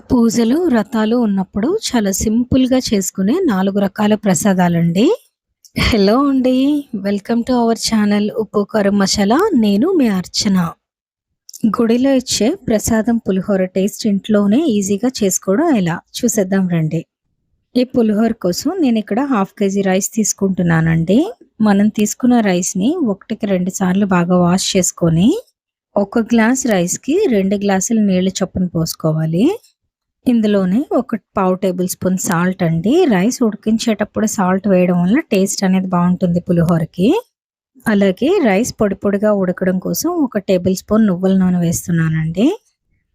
పూజలు, వ్రతాలు ఉన్నప్పుడు చాలా సింపుల్‌గా చేసుకునే 4 రకాల ప్రసాదాలండి. హలో అండి. వెల్కమ్ టు అవర్ ఛానల్ ఉప్పు, కారం, మసాలా. నేను మీ అర్చన. గుడిలో ఇచ్చే ప్రసాదం పులిహోర టేస్ట్ ఇంట్లోనే ఈజీగా చేసుకోవడం ఎలా? చూసేద్దాం రండి. ఈ పులిహోర కోసం నేనిక్కడ హాఫ్ కేజీ రైస్ తీసుకుంటున్నానండి. మనం తీసుకున్న రైస్‌ని 1కి 2 సార్లు బాగా వాష్ చేసుకొని, ఒక గ్లాస్ రైస్‌కి 2 గ్లాసుల నీళ్లు చొప్పున పోసుకోవాలి. ఇందులోనే ఒక పావు టేబుల్ స్పూన్ సాల్ట్ అండి. రైస్ ఉడికించేటప్పుడు సాల్ట్ వేయడం వల్ల టేస్ట్ అనేది బావుంటుంది పులిహోరకి. అలాగే రైస్ పొడి పొడిగా ఉడకడం కోసం ఒక టేబుల్ స్పూన్ నువ్వుల నూనె వేస్తున్నానండి.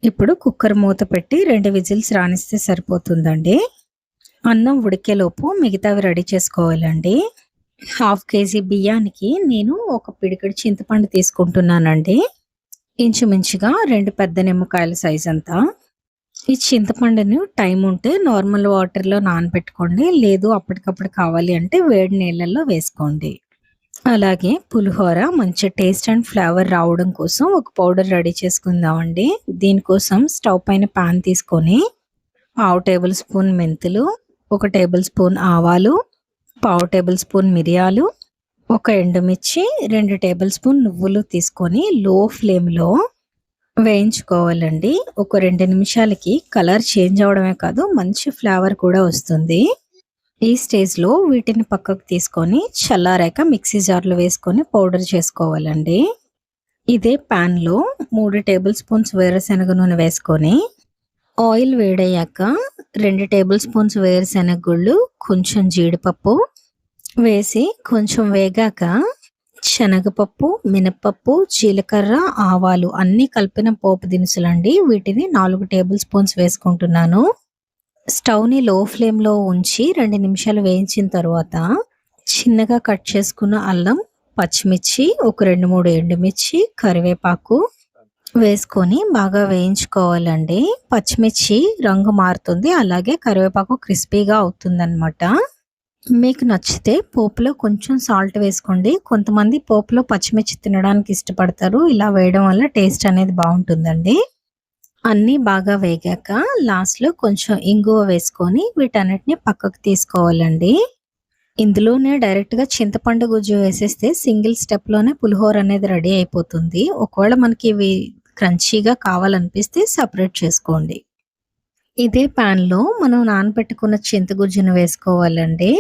ఇప్పుడు కుక్కర్ మూత పెట్టి 2 విజిల్స్ రానిస్తే సరిపోతుందండి. అన్నం ఉడికేలోపు మిగతావి రెడీ చేసుకోవాలండి. హాఫ్ కేజీ బియ్యానికి నేను ఒక పిడికెడు చింతపండు తీసుకుంటున్నానండి. ఇంచుమించుగా 2 పెద్ద నిమ్మకాయల సైజంతా. ఈ చింతపండుని టైం ఉంటే నార్మల్ వాటర్‌లో నానబెట్టుకోండి. లేదు అప్పటికప్పుడు కావాలి అంటే వేడి నీళ్ళల్లో వేసుకోండి. అలాగే పులిహోర మంచి టేస్ట్ అండ్ ఫ్లేవర్ రావడం కోసం ఒక పౌడర్ రెడీ చేసుకుందామండి. దీనికోసం స్టవ్ పైన పాన్ తీసుకొని పావు టేబుల్ స్పూన్ మెంతులు, ఒక టేబుల్ స్పూన్ ఆవాలు, పావు టేబుల్ స్పూన్ మిరియాలు, ఒక ఎండుమిర్చి, 2 టేబుల్ స్పూన్ నువ్వులు తీసుకొని లో ఫ్లేమ్‌లో వేయించుకోవాలండి. ఒక 2 నిమిషాలకి కలర్ చేంజ్ అవ్వడమే కాదు, మంచి ఫ్లేవర్ కూడా వస్తుంది. ఈ స్టేజ్‌లో వీటిని పక్కకు తీసుకొని చల్లారాక మిక్సీ జార్‌లో వేసుకొని పౌడర్ చేసుకోవాలండి. ఇదే పాన్‌లో 3 టేబుల్ స్పూన్స్ వేరుశనగ నూనె వేసుకొని, ఆయిల్ వేడయ్యాక 2 టేబుల్ స్పూన్స్ వేరుశనగ గుళ్ళు, కొంచెం జీడిపప్పు వేసి కొంచెం వేగాక శనగపప్పు, మినపప్పు, జీలకర్ర, ఆవాలు అన్నీ కలిపిన పోపు దినుసులండి. వీటిని 4 టేబుల్ స్పూన్స్ వేసుకుంటున్నాను. స్టవ్‌ని లో ఫ్లేమ్‌లో ఉంచి 2 నిమిషాలు వేయించిన తర్వాత చిన్నగా కట్ చేసుకున్న అల్లం, పచ్చిమిర్చి, ఒక 2, 3 ఎండుమిర్చి, కరివేపాకు వేసుకొని బాగా వేయించుకోవాలండి. పచ్చిమిర్చి రంగు మారుతుంది. అలాగే కరివేపాకు క్రిస్పీగా అవుతుందనమాట. మీకు నచ్చితే పోపులో కొంచెం సాల్ట్ వేసుకోండి. కొంతమంది పోపులో పచ్చిమిర్చి తినడానికి ఇష్టపడతారు. ఇలా వేయడం వల్ల టేస్ట్ అనేది బావుంటుందండి. అన్నీ బాగా వేగాక లాస్ట్‌లో కొంచెం ఇంగువ వేసుకొని వీటన్నిటిని పక్కకు తీసుకోవాలండి. ఇందులోనే డైరెక్ట్‌గా చింతపండు గుజ్జు వేసేస్తే సింగిల్ స్టెప్‌లోనే పులిహోర అనేది రెడీ అయిపోతుంది. ఒకవేళ మనకి ఇవి క్రంచీగా కావాలనిపిస్తే సెపరేట్ చేసుకోండి. ఇదే పాన్‌లో మనం నానబెట్టుకున్న చింతగుజ్జును వేసుకోవాలండి.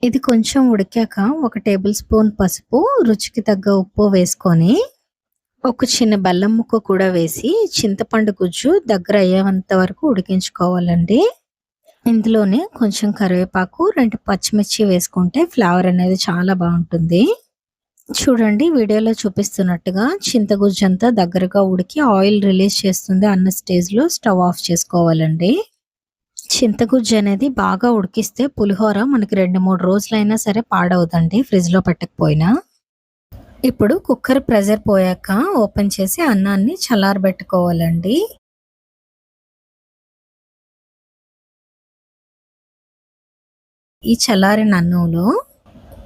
ఇది కొంచెం ఉడికాక ఒక టేబుల్ స్పూన్ పసుపు, రుచికి తగ్గ ఉప్పు వేసుకొని, ఒక చిన్న బెల్లం ముక్క కూడా వేసి చింతపండు గుజ్జు దగ్గర అయ్యేంత వరకు ఉడికించుకోవాలండి. ఇందులోనే కొంచెం కరివేపాకు, 2 పచ్చిమిర్చి వేసుకుంటే ఫ్లేవర్ అనేది చాలా బావుంటుంది. చూడండి వీడియోలో చూపిస్తున్నట్టుగా చింతగుజ్జంతా దగ్గరగా ఉడికి ఆయిల్ రిలీజ్ చేస్తుంది అన్న స్టేజ్‌లో స్టవ్ ఆఫ్ చేసుకోవాలండి. చింతగుజ్జు అనేది బాగా ఉడికిస్తే పులిహోర మనకి 2, 3 రోజులైనా సరే పాడవదండి ఫ్రిడ్జ్‌లో పెట్టకపోయినా. ఇప్పుడు కుక్కర్ ప్రెషర్ పోయాక ఓపెన్ చేసి అన్నాన్ని చల్లారబెట్టుకోవాలండి. ఈ చల్లారిన అన్నంలో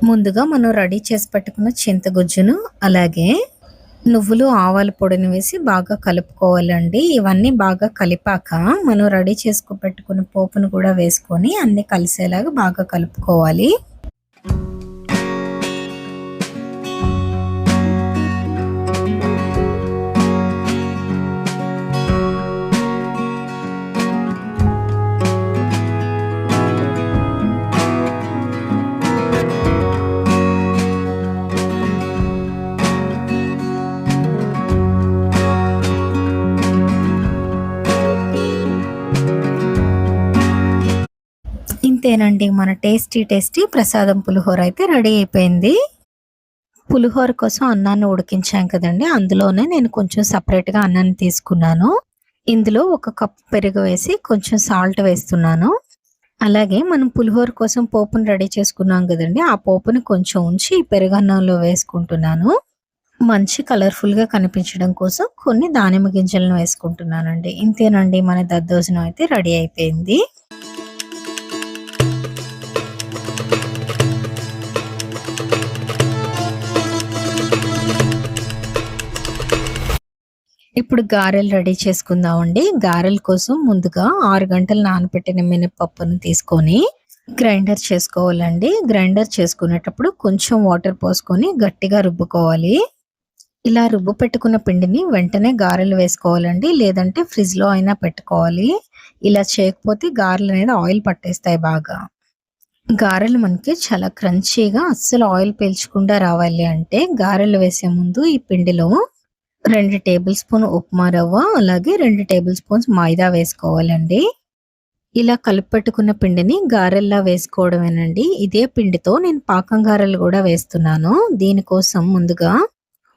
ముందుగా మనం రెడీ చేసి పెట్టుకున్న చింతగుజ్జును, అలాగే నువ్వులు, ఆవాల పొడిని వేసి బాగా కలుపుకోవాలండి. ఇవన్నీ బాగా కలిపాక మనం రెడీ పెట్టుకున్న పోపును కూడా వేసుకొని అన్నీ కలిసేలాగా బాగా కలుపుకోవాలి. ఇంతేనండి, మన టేస్టీ ప్రసాదం పులిహోర అయితే రెడీ అయిపోయింది. పులిహోర కోసం అన్నాన్ని ఉడికించాం కదండీ! అందులోనే నేను కొంచెం సెపరేట్‌గా అన్నాన్ని తీసుకున్నాను. ఇందులో ఒక కప్పు పెరుగు వేసి కొంచెం సాల్ట్ వేస్తున్నాను. అలాగే మనం పులిహోర కోసం పోపుని రెడీ చేసుకున్నాం గదండీ! ఆ పోపుని కొంచెం ఉంచి ఈ పెరుగన్నంలో వేసుకుంటున్నాను. మంచి కలర్‌ఫుల్‌గా కనిపించడం కోసం కొన్ని దానిమ్మ గింజలను వేసుకుంటున్నానండి. ఇంతేనండి, మన దద్దోజనం అయితే రెడీ అయిపోయింది. ఇప్పుడు గారెలు రెడీ చేసుకుందామండి. గారెల కోసం ముందుగా 6 గంటలు నానబెట్టిన మినపప్పును తీసుకొని గ్రైండర్ చేసుకోవాలండి. గ్రైండర్ చేసుకునేటప్పుడు కొంచెం వాటర్ పోసుకొని గట్టిగా రుబ్బుకోవాలి. ఇలా రుబ్బు పెట్టుకున్న పిండిని వెంటనే గారెలు వేసుకోవాలండి. లేదంటే ఫ్రిడ్జ్‌లో అయినా పెట్టుకోవాలి. ఇలా చేయకపోతే గారెలనేది ఆయిల్ పట్టేస్తాయి బాగా. గారెలు మనకి చాలా క్రంచీగా అస్సలు ఆయిల్ పీల్చకుండా రావాలి అంటే గారెలు వేసే ముందు ఈ పిండిలో 2 టేబుల్ స్పూన్ ఉప్మా రవ్వ, అలాగే 2 టేబుల్ స్పూన్స్ మైదా వేసుకోవాలండి. ఇలా కలిపి పెట్టుకున్న పిండిని గారెల్లా వేసుకోవడమేనండి. ఇదే పిండితో నేను పాకం గారెలు గూడా వేస్తున్నాను. దీనికోసం ముందుగా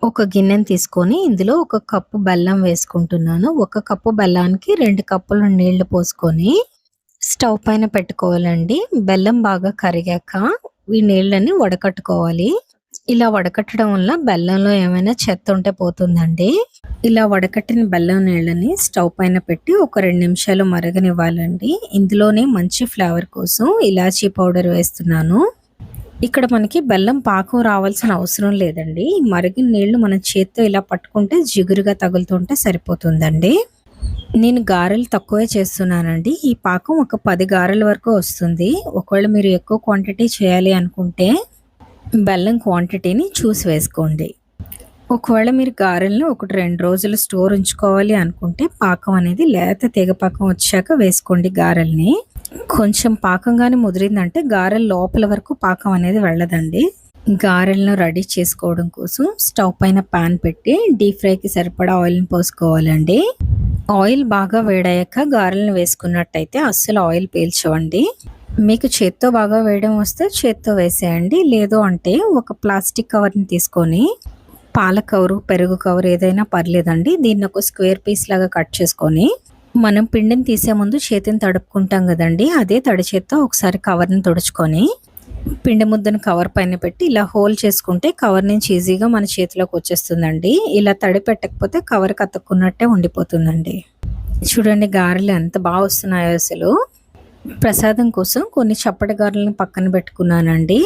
ఒక గిన్నెని తీసుకొని ఇందులో ఒక కప్పు బెల్లం వేసుకుంటున్నాను. ఒక కప్పు బెల్లానికి 2 కప్పులు నీళ్లు పోసుకొని స్టవ్ పైన పెట్టుకోవాలండి. బెల్లం బాగా కరిగాక ఈ నీళ్ళని వడకట్టుకోవాలి. ఇలా వడకట్టడం వల్ల బెల్లంలో ఏమైనా చెత్త ఉంటే పోతుందండి. ఇలా వడకట్టిన బెల్లం నీళ్ళని స్టవ్ పైన పెట్టి ఒక 2 నిమిషాలు మరగనివ్వాలండి. ఇందులోనే మంచి ఫ్లేవర్ కోసం ఇలాచీ పౌడర్ వేస్తున్నాను. ఇక్కడ మనకి బెల్లం పాకం రావాల్సిన అవసరం లేదండి. ఈ మరిగిన నీళ్లు మన చేత్తో ఇలా పట్టుకుంటే జిగురుగా తగులుతుంటే సరిపోతుందండి. నేను గారెలు తక్కువే చేస్తున్నానండి. ఈ పాకం ఒక 10 గారెల వరకు వస్తుంది. ఒకవేళ మీరు ఎక్కువ క్వాంటిటీ చేయాలి అనుకుంటే బెల్లం క్వాంటిటీని చూసి వేసుకోండి. ఒకవేళ మీరు గారెలను 2 రోజులు స్టోర్ ఉంచుకోవాలి అనుకుంటే పాకం అనేది లేత తీగ పాకం వచ్చాక వేసుకోండి గారెల్ని. కొంచెం పాకం గాని ముదిరిందంటే గారెల లోపల వరకు పాకం అనేది వెళ్ళదండి. గారెలను రెడీ చేసుకోవడం కోసం స్టవ్ పైన పాన్ పెట్టి డీప్ ఫ్రైకి సరిపడా ఆయిల్ని పోసుకోవాలండి. ఆయిల్ బాగా వేడయ్యాక గారెలను వేసుకున్నట్టయితే అస్సలు ఆయిల్ పీల్చవండి. మీకు చేత్తో బాగా వేయడం వస్తే చేత్తో వేసేయండి. లేదు అంటే ఒక ప్లాస్టిక్ కవర్ని తీసుకొని పాల కవరు, పెరుగు కవర్ ఏదైనా పర్లేదండి. దీన్ని ఒక స్క్వేర్ పీస్ లాగా కట్ చేసుకొని మనం పిండిని తీసే ముందు చేతిని తడుపుకుంటాం కదండి, అదే తడి చేత్తో ఒకసారి కవర్ని తుడుచుకొని పిండి ముద్దను కవర్ పైన పెట్టి ఇలా హోల్ చేసుకుంటే కవర్ నుంచి ఈజీగా మన చేతిలోకి వచ్చేస్తుందండి. ఇలా తడి పెట్టకపోతే కవర్ కతుక్కున్నట్టే ఉండిపోతుందండి. చూడండి గారెలు ఎంత బాగా వస్తున్నాయో అసలు. ప్రసాదం కోసం కొన్ని చప్పటి గారెలను పక్కన పెట్టుకున్నానండి.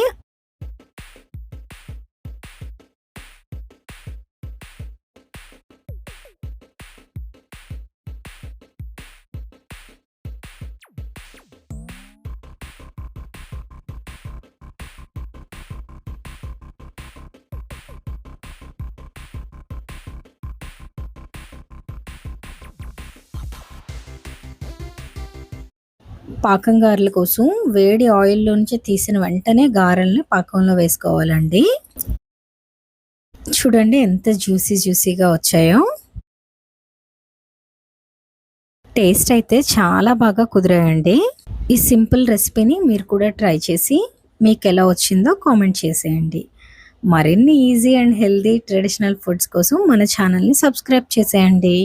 పాకం గారెల కోసం వేడి ఆయిల్‌లో నుంచి తీసిన వెంటనే గారెల్ని పాకంలో వేసుకోవాలండి. చూడండి ఎంత జ్యూసీగా వచ్చాయో. టేస్ట్ అయితే చాలా బాగా కుదిరాయండి. ఈ సింపుల్ రెసిపీని మీరు కూడా ట్రై చేసి మీకెలా వచ్చిందో కామెంట్ చేసేయండి. మరిన్ని easy and healthy traditional foods కోసం మన ఛానల్‌ని సబ్స్క్రైబ్ చేసేయండి.